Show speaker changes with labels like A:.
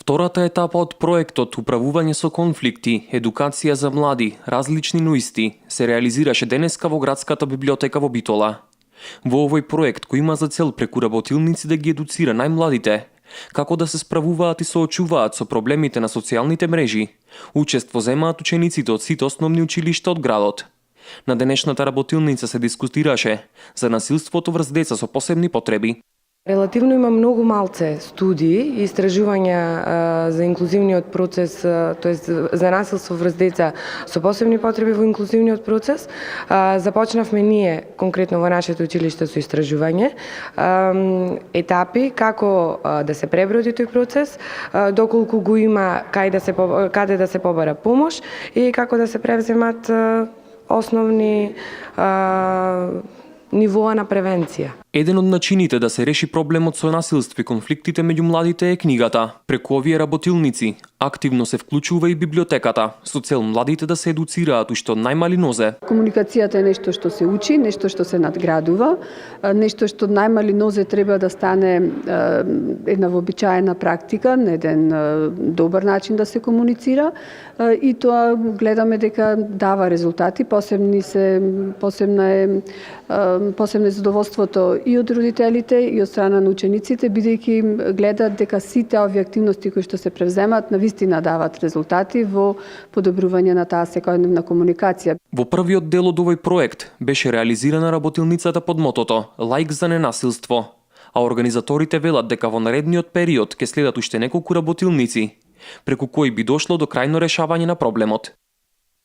A: Втората етапа од проектот Управување со конфликти, едукација за млади, различни, но исти, се реализираше денеска во градската библиотека во Битола. Во овој проект, кој има за цел преку работилници да ги едуцира најмладите, како да се справуваат и соочуваат со проблемите на социјалните мрежи, учество земаат учениците од сите основни училишта од градот. На денешната работилница се дискутираше за насилството врз деца со посебни потреби.
B: Релативно има многу малце студии и истражувања за инклузивниот процес, тоест за насилство врз деца со посебни потреби во инклузивниот процес. Започнавме ние конкретно во нашето училиште со истражување, етапи како да се преброди тој процес, доколку го има каде да се побара помош и како да се превземат основни нивоа на превенција.
A: Еден од начините да се реши проблемот со насилство и конфликтите меѓу младите е книгата. Преку овие работилници активно се вклучува и библиотеката, со цел младите да се едуцираат уште од најмали нозе.
C: Комуникацијата е нешто што се учи, нешто што се надградува, нешто што од најмали нозе треба да стане една вообичаена практика, на еден добар начин да се комуницира и тоа гледаме дека дава резултати, посебно е задоволството и од родителите и од страна на учениците, бидејќи гледат дека сите овие активности кои што се превземат навистина дават резултати во подобрување на таа секојдневна комуникација.
A: Во првиот дел од овој проект беше реализирана работилницата под мотото Лаик за ненасилство, а организаторите велат дека во наредниот период ќе следат уште неколку работилници, преку кои би дошло до крајно решавање на проблемот.